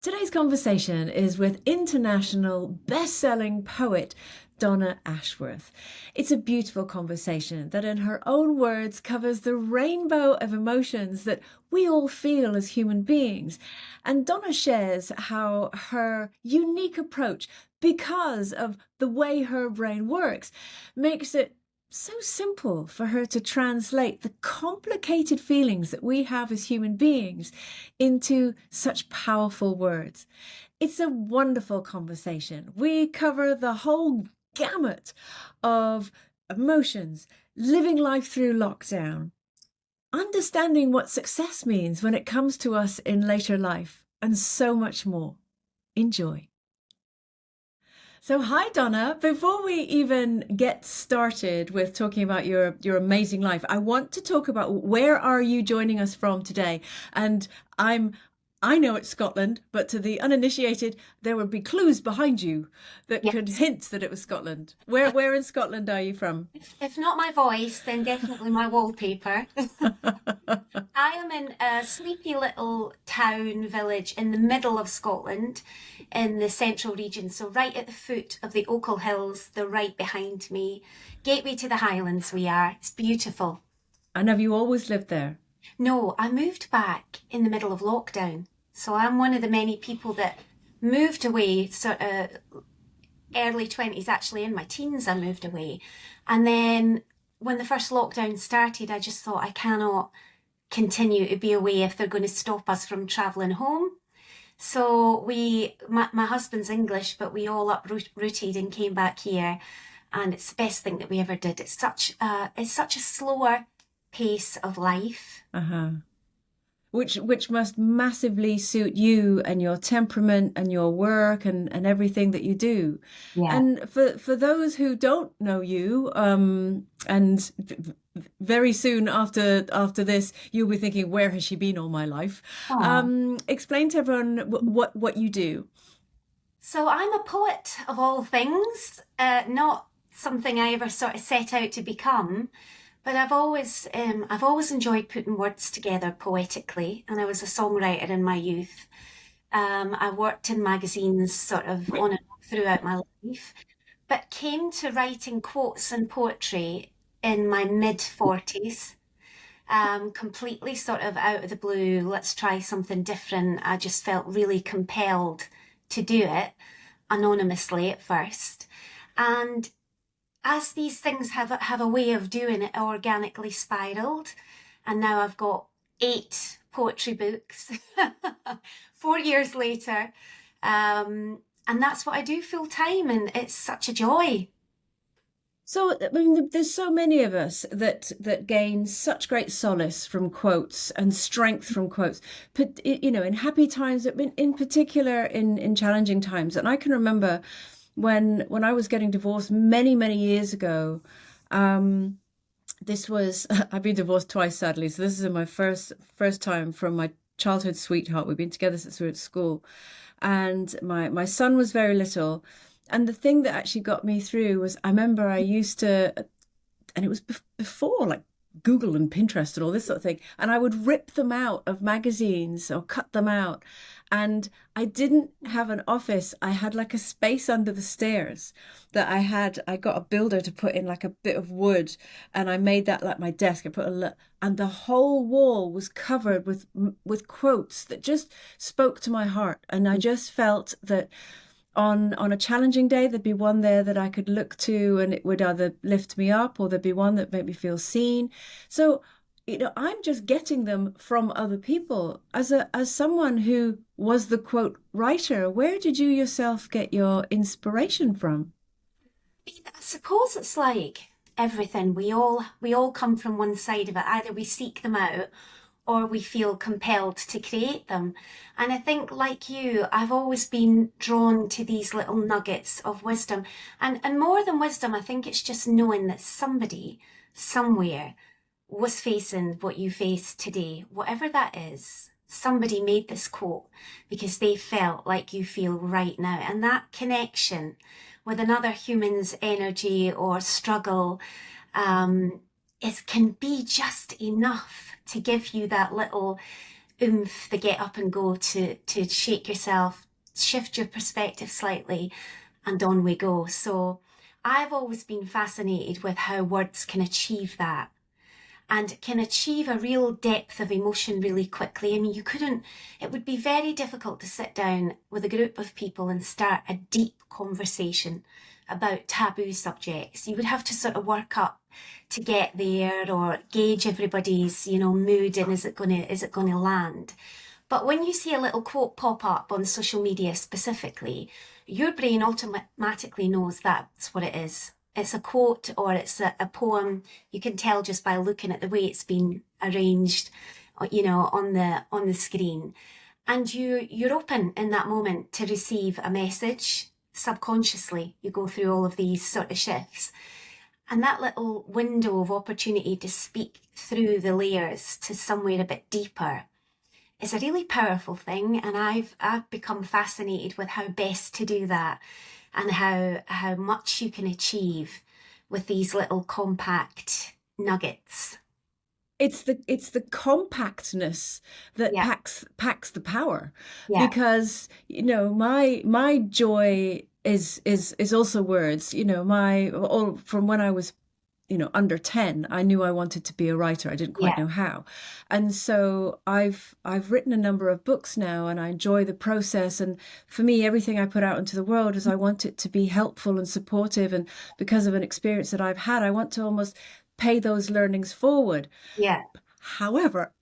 Today's conversation is with international best-selling poet Donna Ashworth. It's a beautiful conversation that, in her own words, covers the rainbow of emotions that we all feel as human beings. And Donna shares how her unique approach, because of the way her brain works, makes it so simple for her to translate the complicated feelings that we have as human beings into such powerful words. It's a wonderful conversation. We cover the whole gamut of emotions, living life through lockdown, understanding what success means when it comes to us in later life, and so much more. Enjoy. So, hi, Donna. Before we even get started with talking about your amazing life, I want to talk about where are you joining us from today? And I know it's Scotland, but to the uninitiated, there would be clues behind you that could Yes. hint that it was Scotland. Where in Scotland are you from? If not my voice, then definitely my wallpaper. I am in a sleepy little town village in the middle of Scotland in the central region. So, right at the foot of the Ochil Hills, they're right behind me. Gateway to the Highlands, we are. It's beautiful. And have you always lived there? No, I moved back in the middle of lockdown. So, I'm one of the many people that moved away sort of early 20s, actually in my teens I moved away. And then when the first lockdown started, I just thought I cannot continue to be away if they're going to stop us from travelling home. So my husband's English, but we all uprooted and came back here, and it's the best thing that we ever did. It's such a slower pace of life. Uh-huh. Which must massively suit you and your temperament and your work and everything that you do. Yeah. And for those who don't know you, and very soon after this, you'll be thinking, where has she been all my life? Oh. Explain to everyone what you do. So I'm a poet of all things, not something I ever sort of set out to become. But I've always enjoyed putting words together poetically, and I was a songwriter in my youth. I worked in magazines sort of on and off throughout my life, but came to writing quotes and poetry in my mid 40s, completely sort of out of the blue. Let's try something different. I just felt really compelled to do it anonymously at first. And as these things have a way of doing it, organically spiraled, and now I've got 8 poetry books 4 years later, and that's what I do full time, and it's such a joy. So, I mean, there's so many of us that gain such great solace from quotes and strength from quotes, but in happy times, in particular in challenging times. And I can remember when I was getting divorced many years ago. This was I've been divorced twice, sadly, so this is my first time from my childhood sweetheart. We've been together since we were at school, and my son was very little. And the thing that actually got me through was, I remember I used to, and it was before like Google and Pinterest and all this sort of thing, and I would rip them out of magazines or cut them out. And I didn't have an office. I had like a space under the stairs that I got a builder to put in like a bit of wood, and I made that like my desk. I put and the whole wall was covered with quotes that just spoke to my heart. And I just felt that on a challenging day, there'd be one there that I could look to, and it would either lift me up, or there'd be one that made me feel seen. So, I'm just getting them from other people. As someone who was the quote writer, where did you yourself get your inspiration from? I suppose it's like everything. We all come from one side of it. Either we seek them out or we feel compelled to create them. And I think, like you, I've always been drawn to these little nuggets of wisdom. And more than wisdom, I think it's just knowing that somebody somewhere was facing what you face today, whatever that is. Somebody made this quote because they felt like you feel right now. And that connection with another human's energy or struggle, it can be just enough to give you that little oomph, the get up and go to shake yourself, shift your perspective slightly, and on we go. So I've always been fascinated with how words can achieve that and can achieve a real depth of emotion really quickly. I mean, it would be very difficult to sit down with a group of people and start a deep conversation about taboo subjects. You would have to sort of work up to get there or gauge everybody's, mood, and is it going to land? But when you see a little quote pop up on social media specifically, your brain automatically knows that's what it is. It's a quote or it's a poem. You can tell just by looking at the way it's been arranged, on the screen. And you're open in that moment to receive a message. Subconsciously, you go through all of these sort of shifts. And that little window of opportunity to speak through the layers to somewhere a bit deeper is a really powerful thing. And I've become fascinated with how best to do that and how much you can achieve with these little compact nuggets. It's the compactness that Yeah, packs the power, yeah, because my joy is also words. My all from when I was under 10, I knew I wanted to be a writer. I didn't quite yeah, know how. And so I've written a number of books now, and I enjoy the process. And for me, everything I put out into the world is I want it to be helpful and supportive. And because of an experience that I've had, I want to almost pay those learnings forward. yeah. However,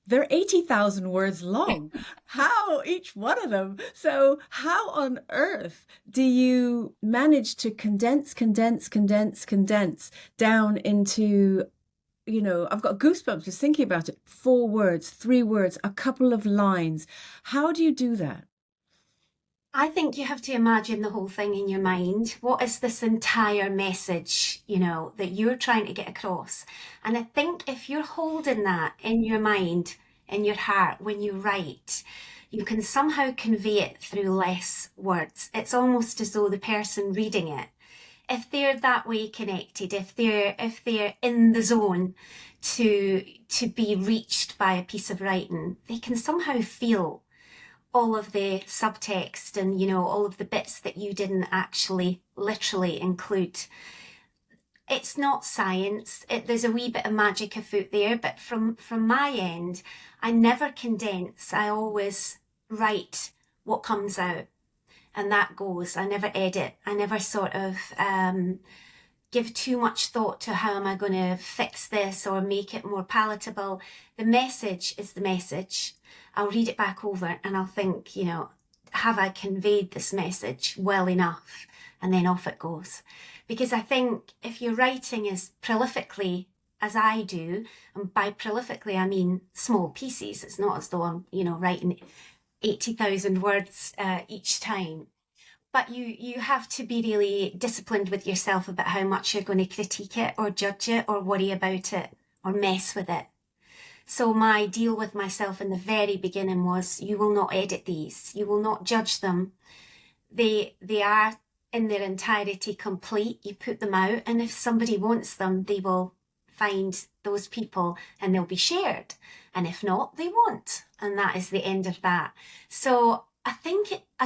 they're 80,000 words long. How each one of them? So how on earth do you manage to condense down into, I've got goosebumps just thinking about it. 4 words, 3 words, a couple of lines. How do you do that? I think you have to imagine the whole thing in your mind. What is this entire message, that you're trying to get across? And I think if you're holding that in your mind, in your heart, when you write, you can somehow convey it through less words. It's almost as though the person reading it, if they're that way connected, if they're in the zone to be reached by a piece of writing, they can somehow feel all of the subtext and all of the bits that you didn't actually literally include. It's not science. There's a wee bit of magic afoot there, but from my end, I never condense. I always write what comes out, and that goes. I never edit. I never sort of give too much thought to how am I going to fix this or make it more palatable. The message is the message. I'll read it back over and I'll think, have I conveyed this message well enough? And then off it goes. Because I think if you're writing as prolifically as I do, and by prolifically I mean small pieces, it's not as though I'm, writing 80,000 words each time. But you have to be really disciplined with yourself about how much you're going to critique it or judge it or worry about it or mess with it. So my deal with myself in the very beginning was, you will not edit these. You will not judge them. They are in their entirety complete. You put them out, and if somebody wants them, they will find those people and they'll be shared. And if not, they won't. And that is the end of that. So I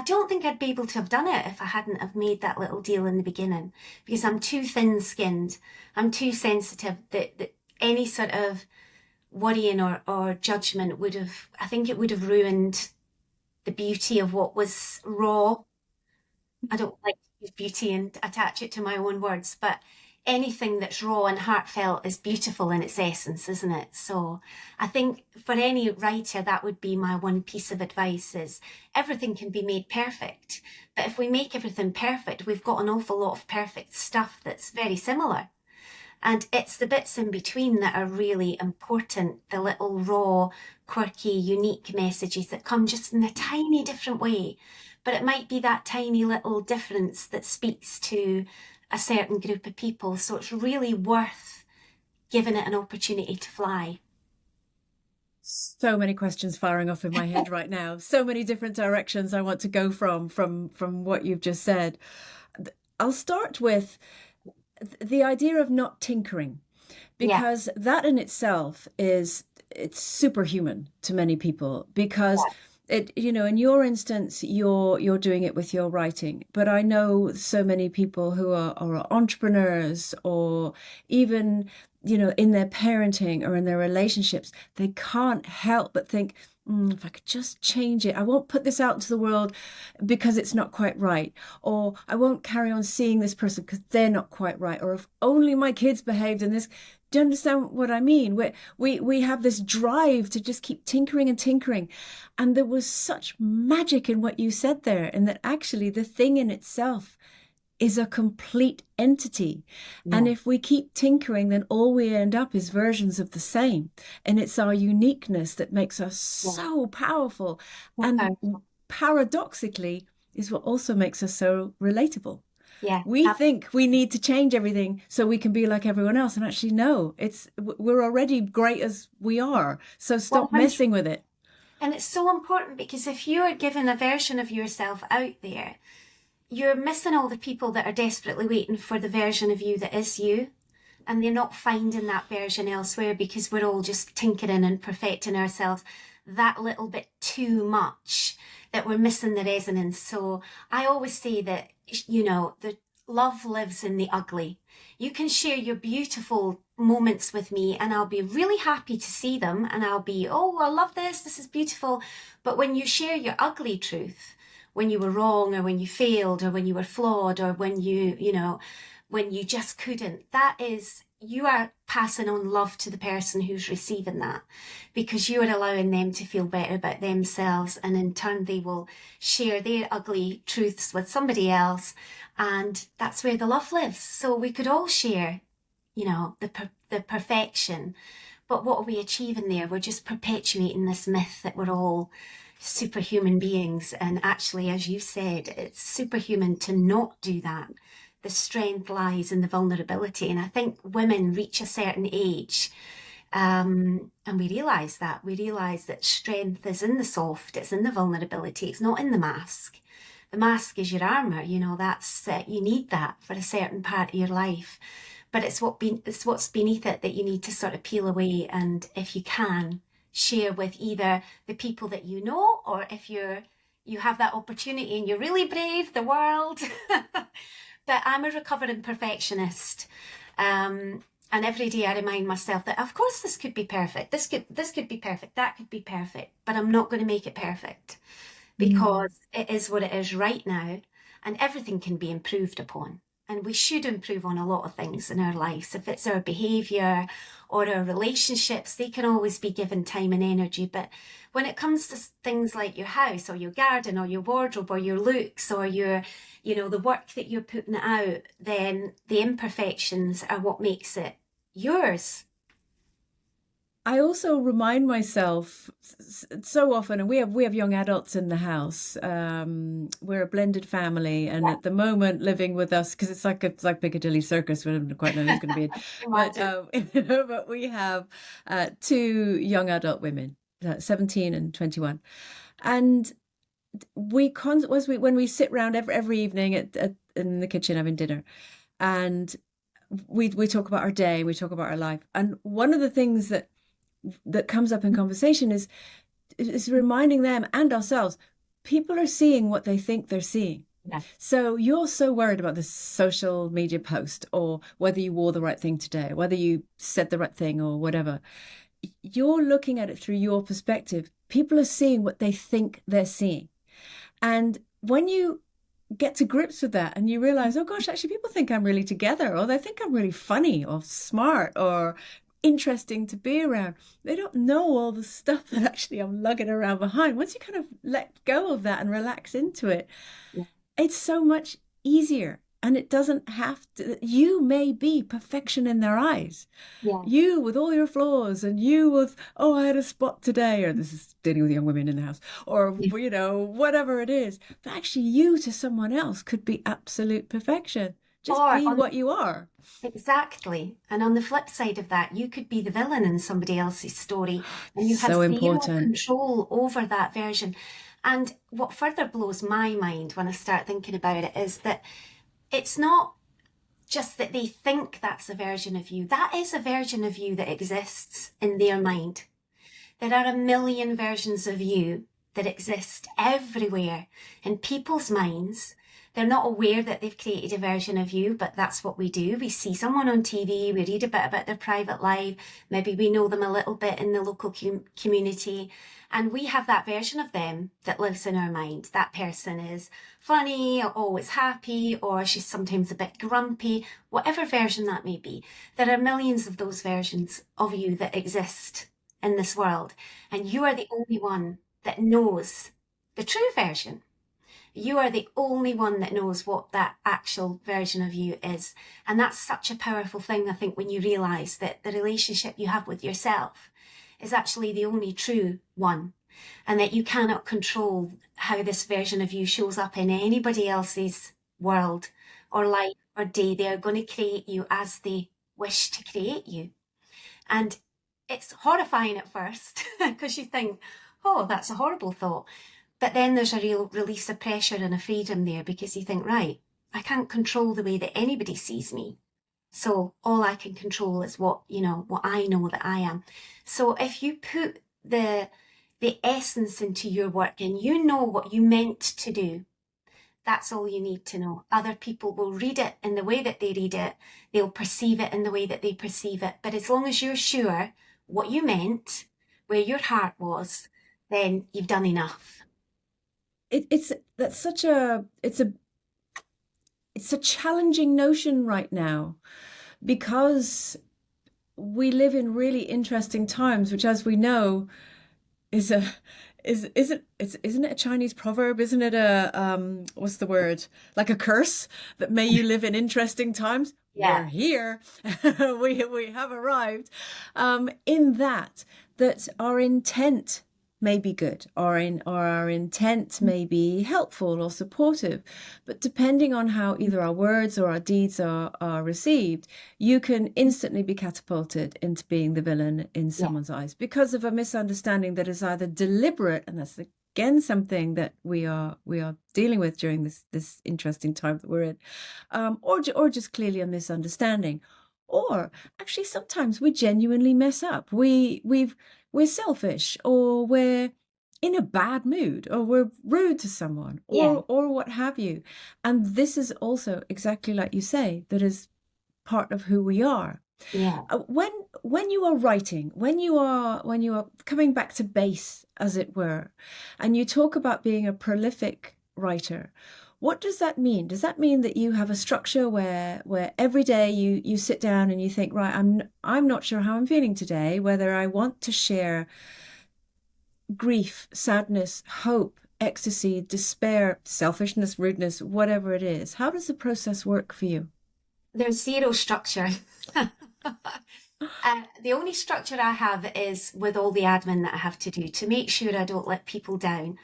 don't think I'd be able to have done it if I hadn't have made that little deal in the beginning, because I'm too thin-skinned. I'm too sensitive that any sort of worrying or judgment would have ruined the beauty of what was raw. I don't like to use beauty and attach it to my own words, but anything that's raw and heartfelt is beautiful in its essence, isn't it? So I think for any writer, that would be my one piece of advice: is everything can be made perfect. But if we make everything perfect, we've got an awful lot of perfect stuff that's very similar. And it's the bits in between that are really important, the little raw, quirky, unique messages that come just in a tiny different way. But it might be that tiny little difference that speaks to a certain group of people. So it's really worth giving it an opportunity to fly. So many questions firing off in my head right now. So many different directions I want to go from what you've just said. I'll start with the idea of not tinkering, Yeah, because that in itself is it's superhuman to many people because it, in your instance, you're doing it with your writing. But I know so many people who are entrepreneurs or even, in their parenting or in their relationships, they can't help but think, if I could just change it, I won't put this out into the world because it's not quite right. Or I won't carry on seeing this person because they're not quite right. Or if only my kids behaved in this. Do you understand what I mean? We have this drive to just keep tinkering and tinkering. And there was such magic in what you said there, in that actually the thing in itself is a complete entity. And Yeah. if we keep tinkering, then all we end up is versions of the same. And it's our uniqueness that makes us Yeah. so powerful. And Okay. paradoxically, is what also makes us so relatable. Yeah. We think we need to change everything so we can be like everyone else. And actually, no, we're already great as we are. So stop 100. messing with it. And it's so important because if you are given a version of yourself out there, you're missing all the people that are desperately waiting for the version of you that is you. And they're not finding that version elsewhere because we're all just tinkering and perfecting ourselves that little bit too much that we're missing the resonance. So I always say that, the love lives in the ugly. You can share your beautiful moments with me and I'll be really happy to see them and I'll be, oh, I love this is beautiful. But when you share your ugly truth, when you were wrong or when you failed or when you were flawed or when when you just couldn't, you are passing on love to the person who's receiving that because you are allowing them to feel better about themselves, and in turn they will share their ugly truths with somebody else, and that's where the love lives. So we could all share, the perfection, but what are we achieving there? We're just perpetuating this myth that we're all superhuman beings, and actually, as you said, it's superhuman to not do that. The strength lies in the vulnerability. And I think women reach a certain age and we realise that. We realise that strength is in the soft, it's in the vulnerability, it's not in the mask. The mask is your armour, that's you need that for a certain part of your life. But it's what's beneath it that you need to sort of peel away. And if you can, share with either the people that you know, or if you have that opportunity and you're really brave, the world. But I'm a recovering perfectionist. And every day I remind myself that, of course, this could be perfect. This could be perfect. That could be perfect. But I'm not going to make it perfect because it is what it is right now. And everything can be improved upon. And we should improve on a lot of things in our lives. If it's our behaviour or our relationships, they can always be given time and energy. But when it comes to things like your house or your garden or your wardrobe or your looks or your, the work that you're putting out, then the imperfections are what makes it yours. I also remind myself so often, and we have young adults in the house. We're a blended family, and Yeah. at the moment, living with us because it's like Piccadilly Circus. We don't quite know who's going to be in, but but we have two young adult women, 17 and 21, and when we sit round every evening in the kitchen having dinner, and we talk about our day, we talk about our life, and one of the things that comes up in conversation is reminding them and ourselves, people are seeing what they think they're seeing. Yeah. So you're so worried about this social media post or whether you wore the right thing today, whether you said the right thing or whatever. You're looking at it through your perspective. People are seeing what they think they're seeing. And when you get to grips with that and you realize, oh gosh, actually people think I'm really together, or they think I'm really funny or smart or interesting to be around. They don't know all the stuff that actually I'm lugging around behind. Once you kind of let go of that and relax into it, Yeah. it's so much easier. And it doesn't have to, you may be perfection in their eyes. Yeah. You with all your flaws, and you with, oh, I had a spot today, or this is dealing with young women in the house, or, whatever it is. But actually, you to someone else could be absolute perfection. Just be what you are. Exactly. And on the flip side of that, you could be the villain in somebody else's story and you have So zero important. control over that version. And what further blows my mind when I start thinking about it is that it's not just that they think that's a version of you. That is a version of you that exists in their mind. There are a million versions of you that exist everywhere in people's minds. They're not aware that they've created a version of you, but that's what we do. We see someone on TV, we read a bit about their private life, maybe we know them a little bit in the local community, and we have that version of them that lives in our mind. That person is funny, or always happy, or she's sometimes a bit grumpy, whatever version that may be. There are millions of those versions of you that exist in this world, and you are the only one that knows the true version. You are the only one that knows what that actual version of you is. And that's such a powerful thing, I think, when you realise that the relationship you have with yourself is actually the only true one, and that you cannot control how this version of you shows up in anybody else's world or life or day. They are going to create you as they wish to create you. And it's horrifying at first because you think, oh, that's a horrible thought. But then there's a real release of pressure and a freedom there, because you think, right, I can't control the way that anybody sees me. So all I can control is what I know that I am. So if you put the essence into your work and you know what you meant to do, that's all you need to know. Other people will read it in the way that they read it. They'll perceive it in the way that they perceive it. But as long as you're sure what you meant, where your heart was, then you've done enough. It's a challenging notion right now, because we live in really interesting times, which, as we know, isn't it a Chinese proverb? Isn't it a what's the word? Like a curse, that may you live in interesting times. Yeah. We're here. we have arrived. In that our intent may be good, or our intent may be helpful or supportive, but depending on how either our words or our deeds are received, you can instantly be catapulted into being the villain in someone's eyes because of a misunderstanding that is either deliberate, and that's again something that we are dealing with during this interesting time that we're in, or just clearly a misunderstanding. Or actually, sometimes we genuinely mess up. We're selfish, or we're in a bad mood, or we're rude to someone, or what have you. And this is also exactly like you say, that is part of who we are. Yeah. When you are writing, when you are coming back to base, as it were, and you talk about being a prolific writer, what does that mean? Does that mean that you have a structure where every day you sit down and you think, right, I'm not sure how I'm feeling today, whether I want to share grief, sadness, hope, ecstasy, despair, selfishness, rudeness, whatever it is? How does the process work for you? There's zero structure. The only structure I have is with all the admin that I have to do to make sure I don't let people down.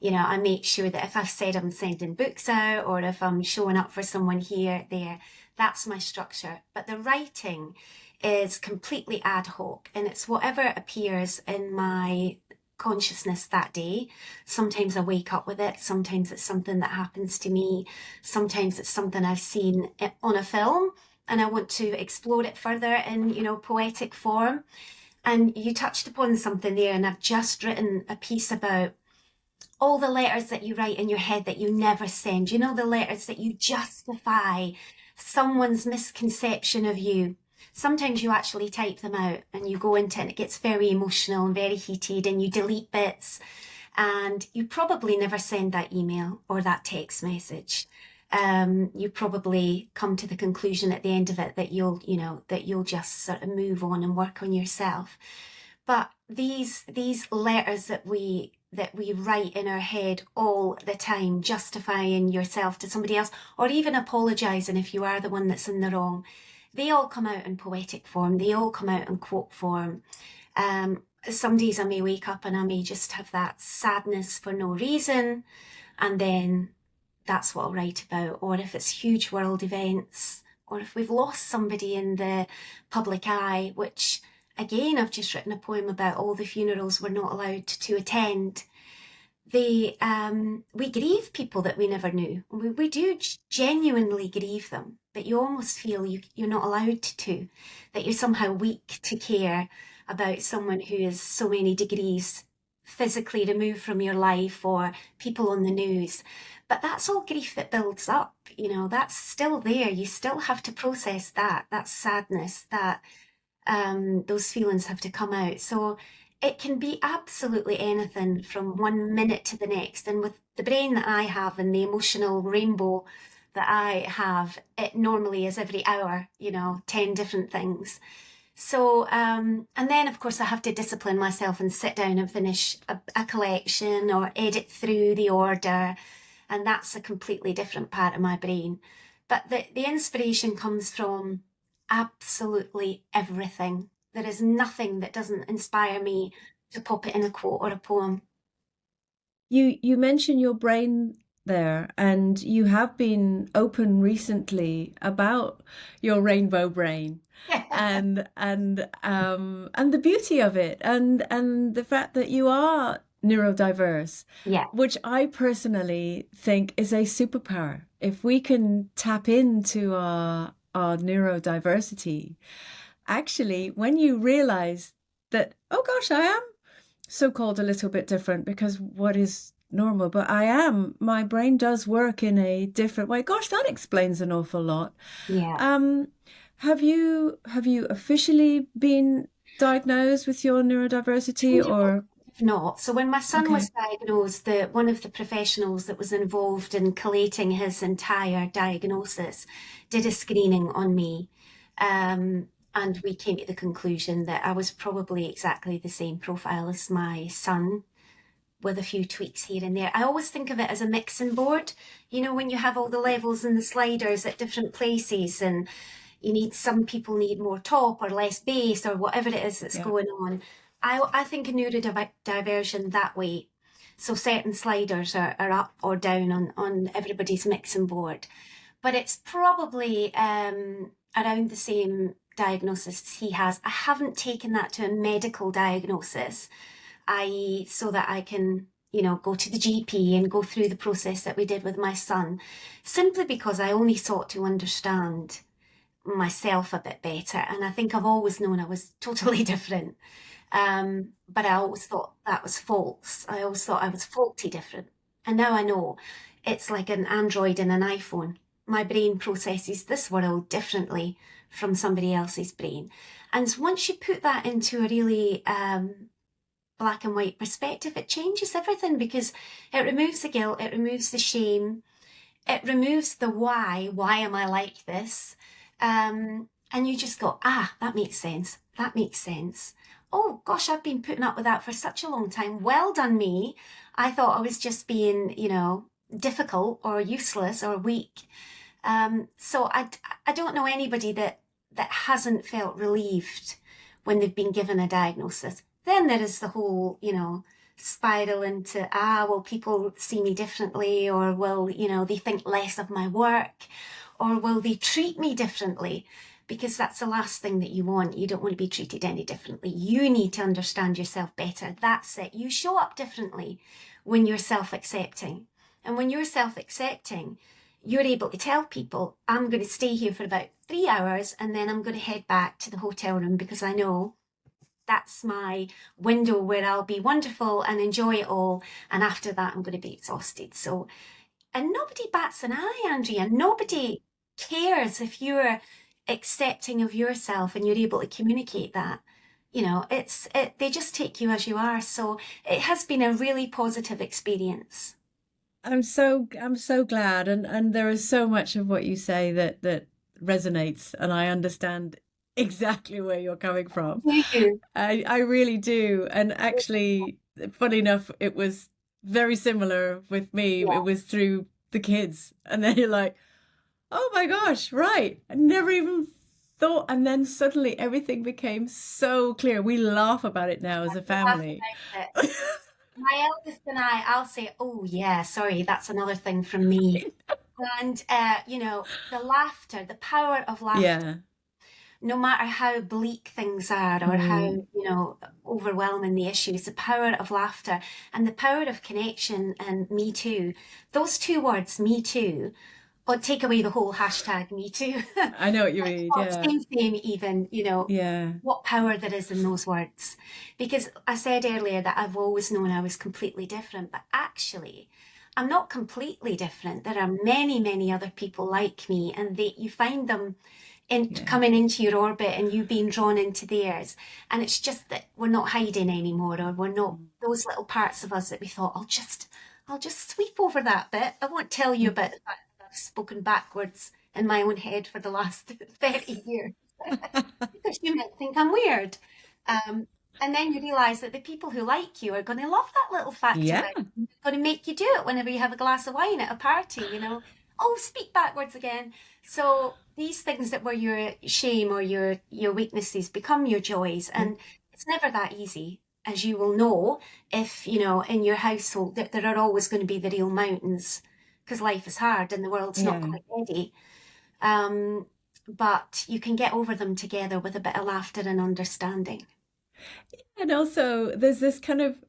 I make sure that if I've said I'm sending books out, or if I'm showing up for someone here, there, that's my structure. But the writing is completely ad hoc, and it's whatever appears in my consciousness that day. Sometimes I wake up with it. Sometimes it's something that happens to me. Sometimes it's something I've seen on a film and I want to explore it further in, poetic form. And you touched upon something there, and I've just written a piece about all the letters that you write in your head that you never send. The letters that you justify someone's misconception of you. Sometimes you actually type them out and you go into it and it gets very emotional and very heated, and you delete bits, and you probably never send that email or that text message. You probably come to the conclusion at the end of it that you'll just sort of move on and work on yourself. But these letters that we write in our head all the time, justifying yourself to somebody else, or even apologising if you are the one that's in the wrong, they all come out in poetic form. They all come out in quote form. Some days I may wake up and I may just have that sadness for no reason, and then that's what I'll write about. Or if it's huge world events, or if we've lost somebody in the public eye, which again, I've just written a poem about all the funerals we're not allowed to attend. We grieve people that we never knew. We do genuinely grieve them, but you almost feel you're not allowed to, that you're somehow weak to care. about someone who is so many degrees physically removed from your life, or people on the news. But that's all grief that builds up, that's still there. You still have to process that sadness, that those feelings have to come out. So it can be absolutely anything from one minute to the next. And with the brain that I have and the emotional rainbow that I have, it normally is every hour, 10 different things. So, and then of course I have to discipline myself and sit down and finish a collection or edit through the order. And that's a completely different part of my brain. But the inspiration comes from absolutely everything. There is nothing that doesn't inspire me to pop it in a quote or a poem. You mention your brain there, and you have been open recently about your rainbow brain and the beauty of it, and the fact that you are neurodiverse, Yeah. which I personally think is a superpower. If we can tap into our neurodiversity, actually, when you realize that, oh gosh, I am so-called a little bit different, because what is normal, but my brain does work in a different way. Gosh, that explains an awful lot. Yeah. Have you officially been diagnosed with your neurodiversity, or? Not. So when my son Okay. was diagnosed, one of the professionals that was involved in collating his entire diagnosis did a screening on me. And we came to the conclusion that I was probably exactly the same profile as my son, with a few tweaks here and there. I always think of it as a mixing board, when you have all the levels and the sliders at different places, and some people need more top or less bass or whatever it is that's going on. I think of neurodiversion that way. So certain sliders are up or down on everybody's mixing board. But it's probably around the same diagnosis he has. I haven't taken that to a medical diagnosis, i.e., so that I can, go to the GP and go through the process that we did with my son, simply because I only sought to understand myself a bit better. And I think I've always known I was totally different. But I always thought that was false. I always thought I was faulty different. And now I know it's like an Android and an iPhone. My brain processes this world differently from somebody else's brain. And once you put that into a really black and white perspective, it changes everything, because it removes the guilt, it removes the shame, it removes the why am I like this? And you just go, that makes sense. That makes sense. Oh gosh, I've been putting up with that for such a long time. Well done me. I thought I was just being, difficult or useless or weak. So I don't know anybody that hasn't felt relieved when they've been given a diagnosis. Then there is the whole, spiral into, will people see me differently, or will, they think less of my work, or will they treat me differently? Because that's the last thing that you want. You don't want to be treated any differently. You need to understand yourself better. That's it. You show up differently when you're self-accepting. And when you're self-accepting, you're able to tell people, I'm going to stay here for about 3 hours, and then I'm going to head back to the hotel room, because I know that's my window where I'll be wonderful and enjoy it all. And after that, I'm going to be exhausted. So, and nobody bats an eye, Andrea. Nobody cares if you're accepting of yourself and you're able to communicate that. They just take you as you are. So it has been a really positive experience. I'm so glad, and there is so much of what you say that resonates, and I understand exactly where you're coming from. Thank you. I really do. And actually, funny enough, it was very similar with me. Yeah. It was through the kids, and then you're like, oh my gosh, right. I never even thought. And then suddenly everything became so clear. We laugh about it now as a family. My eldest and I'll say, oh yeah, sorry, that's another thing from me. And, the laughter, the power of laughter, Yeah. no matter how bleak things are, or how, overwhelming the issues, the power of laughter and the power of connection and me too, those two words, me too, or take away the whole hashtag me too. I know what you mean. Or Yeah. same even, Yeah. what power there is in those words. Because I said earlier that I've always known I was completely different, but actually, I'm not completely different. There are many, many other people like me, and you find them coming into your orbit and you being drawn into theirs. And it's just that we're not hiding anymore, or we're not those little parts of us that we thought, I'll just sweep over that bit. I won't tell you about the fact that I've spoken backwards in my own head for the last 30 years. Because you might think I'm weird. And then you realise that the people who like you are going to love that little fact Yeah. about you. They're going to make you do it whenever you have a glass of wine at a party, Oh, speak backwards again. So these things that were your shame or your weaknesses become your joys. And it's never that easy, as you will know, if, in your household, that there are always going to be the real mountains, because life is hard and the world's not quite ready. But you can get over them together with a bit of laughter and understanding. And also, there's this kind of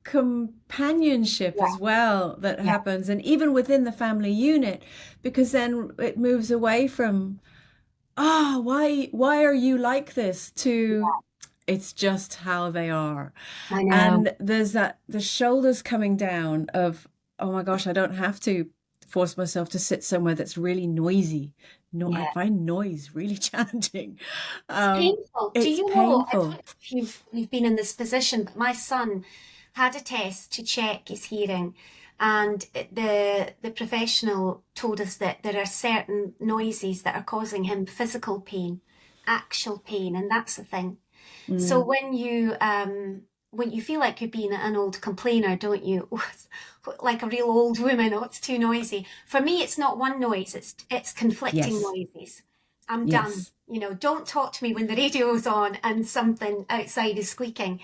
companionship as well that happens, and even within the family unit, because then it moves away from, why are you like this, to it's just how they are. I know. And there's the shoulders coming down of, oh my gosh, I don't have to force myself to sit somewhere that's really noisy. No, I find noise really challenging. Painful. Do It's you know, I painful. don't know if you've been in this position, but my son had a test to check his hearing, and the professional told us that there are certain noises that are causing him physical pain, actual pain, and that's the thing. So when you feel like you're being an old complainer, don't you? Like a real old woman, it's too noisy. For me, it's not one noise, it's conflicting noises. I'm done. Don't talk to me when the radio's on and something outside is squeaking.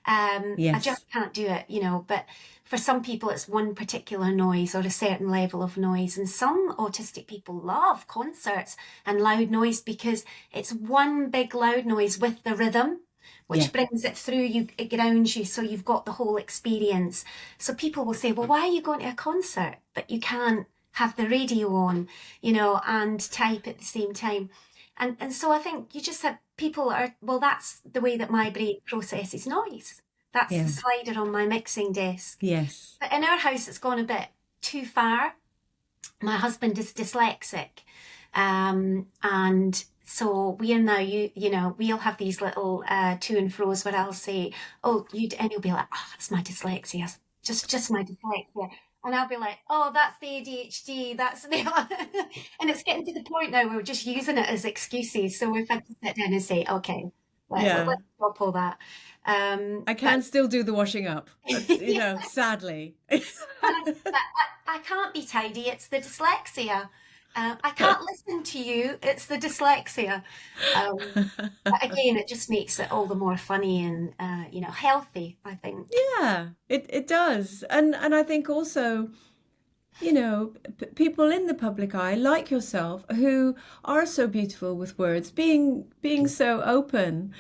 I just can't do it, but for some people it's one particular noise or a certain level of noise. And some autistic people love concerts and loud noise because it's one big loud noise with the rhythm, which brings it through you, it grounds you, so you've got the whole experience. So people will say, well, why are you going to a concert, but you can't have the radio on, and type at the same time? And so I think you just have people that's the way that my brain processes noise. That's the slider on my mixing desk. Yes. But in our house, it's gone a bit too far. My husband is dyslexic. And so we are now, we'll have these little to and fro's where I'll say, and he'll be like, that's my dyslexia, just my dyslexia. And I'll be like, that's the ADHD, that's the... And it's getting to the point now where we're just using it as excuses. So if I just sit down and say, okay, let's stop all that. I can still do the washing up, sadly. I can't be tidy, it's the dyslexia. I can't listen to you, it's the dyslexia. But again, it just makes it all the more funny and, healthy, I think. Yeah, it does. And I think also, people in the public eye like yourself who are so beautiful with words, being so open,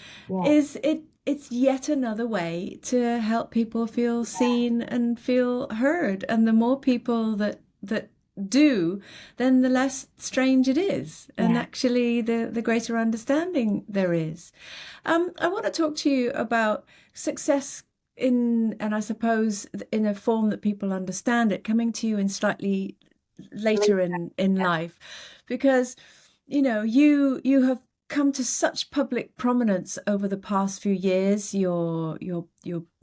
it's yet another way to help people feel seen and feel heard. And the more people that do, then the less strange it is, and actually the greater understanding there is. I want to talk to you about success and I suppose in a form that people understand it, coming to you in slightly later in life, because you have come to such public prominence over the past few years. Your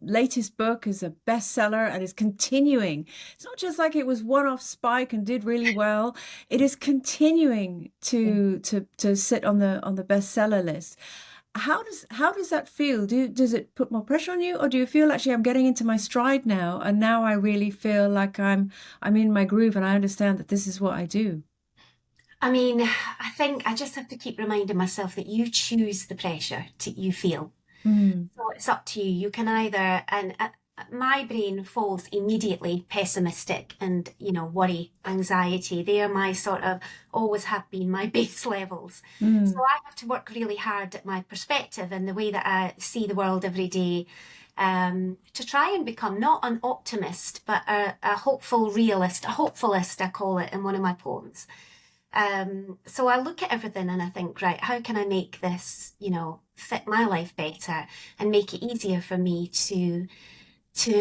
latest book is a bestseller and is continuing. It's not just like it was one-off spike and did really well. It is continuing to sit on the bestseller list. How does that feel? Does it put more pressure on you, or do you feel actually I'm getting into my stride now, and now I really feel like I'm in my groove and I understand that this is what I do? I mean, I think I just have to keep reminding myself that you choose the pressure you feel. So it's up to you. You can either, and my brain falls immediately pessimistic and, worry, anxiety. They are my sort of, always have been my base levels. So I have to work really hard at my perspective and the way that I see the world every day. to try and become not an optimist, but a hopeful realist, a hopefulist, I call it in one of my poems. So I look at everything and I think, right, how can I make this, fit my life better and make it easier for me to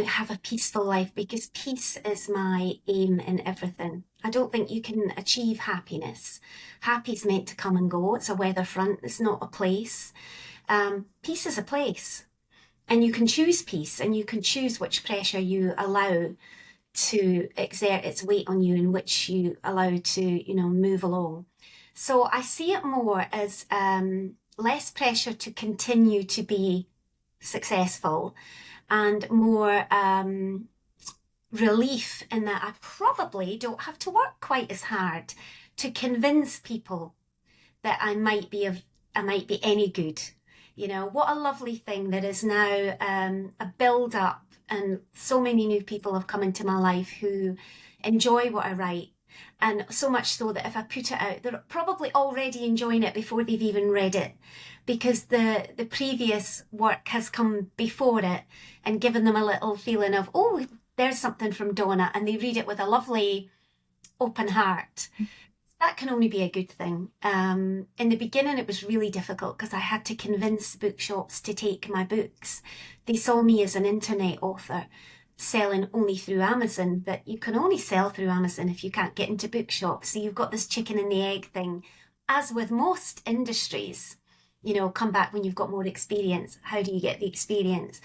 have a peaceful life, because peace is my aim in everything. I don't think you can achieve happiness. Happy's meant to come and go. It's a weather front. It's not a place. Peace is a place, and you can choose peace, and you can choose which pressure you allow to exert its weight on you and which you allow to, move along. So I see it more as less pressure to continue to be successful and more relief in that I probably don't have to work quite as hard to convince people that I might be any good. What a lovely thing there is now, a build up, and so many new people have come into my life who enjoy what I write. And so much so that if I put it out, they're probably already enjoying it before they've even read it, because the previous work has come before it and given them a little feeling of, oh, there's something from Donna, and they read it with a lovely open heart. That can only be a good thing. In the beginning, it was really difficult because I had to convince bookshops to take my books. They saw me as an internet author selling only through Amazon, but you can only sell through Amazon if you can't get into bookshops. So you've got this chicken and the egg thing. As with most industries, come back when you've got more experience. How do you get the experience?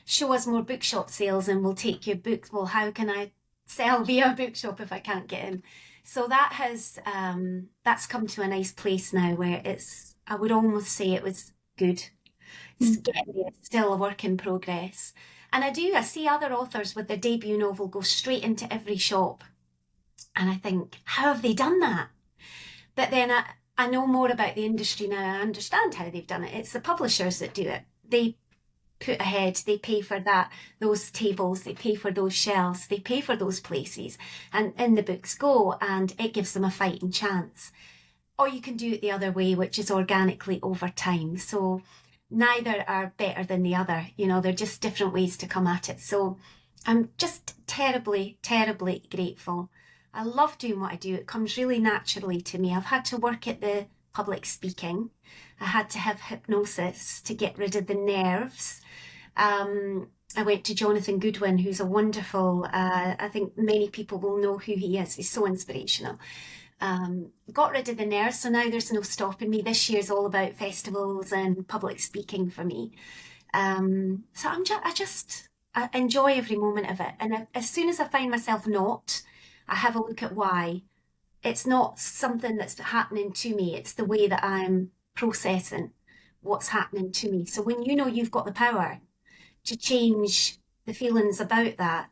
Show us more bookshop sales and we'll take your books. Well, how can I sell via a bookshop if I can't get in? So that's come to a nice place now where I would almost say it was good. It's getting there, it's still a work in progress. And I see other authors with their debut novel go straight into every shop. And I think, how have they done that? But then I know more about the industry now. I understand how they've done it. It's the publishers that do it. They put ahead, they pay for those tables, they pay for those shelves, they pay for those places, and in the books go, and it gives them a fighting chance. Or you can do it the other way, which is organically over time. So neither are better than the other, they're just different ways to come at it. So I'm just terribly, terribly grateful. I love doing what I do. It comes really naturally to me. I've had to work at the public speaking. I had to have hypnosis to get rid of the nerves. I went to Jonathan Goodwin, who's a wonderful, I think many people will know who he is. He's so inspirational. Got rid of the nerves, so now there's no stopping me. This year's all about festivals and public speaking for me. So I enjoy every moment of it. And as soon as I find myself not, I have a look at why. It's not something that's happening to me. It's the way that I'm processing what's happening to me. So when you've got the power to change the feelings about that,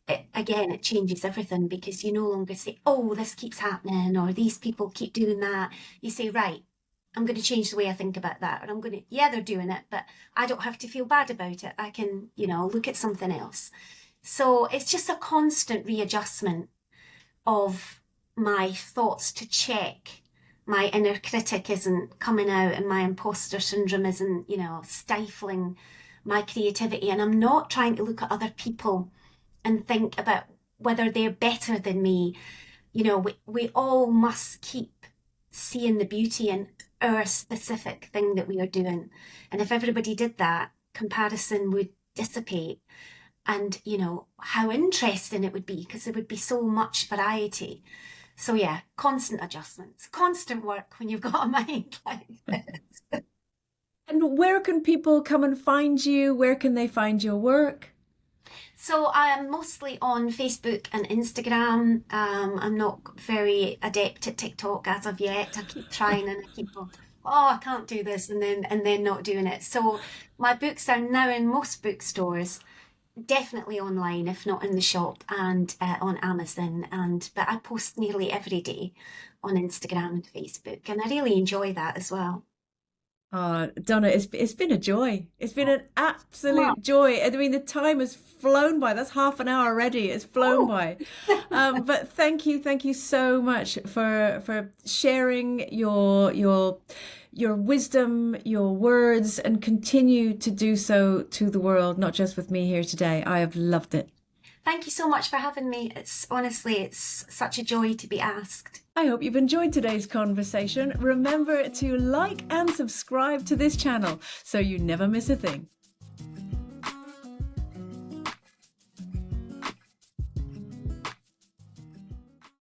it changes everything, because you no longer say, oh, this keeps happening, or these people keep doing that. You say, right, I'm going to change the way I think about that. Or they're doing it, but I don't have to feel bad about it. I can, look at something else. So it's just a constant readjustment of my thoughts to check my inner critic isn't coming out and my imposter syndrome isn't, stifling my creativity. And I'm not trying to look at other people and think about whether they're better than me. We all must keep seeing the beauty in our specific thing that we are doing. And if everybody did that, comparison would dissipate. And, how interesting it would be, because there would be so much variety. So yeah, constant adjustments, constant work when you've got a mind like this. And where can people come and find you? Where can they find your work? So I'm mostly on Facebook and Instagram. I'm not very adept at TikTok as of yet. I keep trying and I keep going, oh, I can't do this, and then not doing it. So my books are now in most bookstores, definitely online, if not in the shop, and on Amazon. But I post nearly every day on Instagram and Facebook, and I really enjoy that as well. Donna, it's been a joy. It's been an absolute joy. I mean, the time has flown by. That's half an hour already. It's flown Oh, by. But thank you so much for sharing your wisdom, your words, and continue to do so to the world, not just with me here today. I have loved it. thank you so much for having me. It's honestly, it's such a joy to be asked. I hope you've enjoyed today's conversation. Remember to like and subscribe to this channel so you never miss a thing.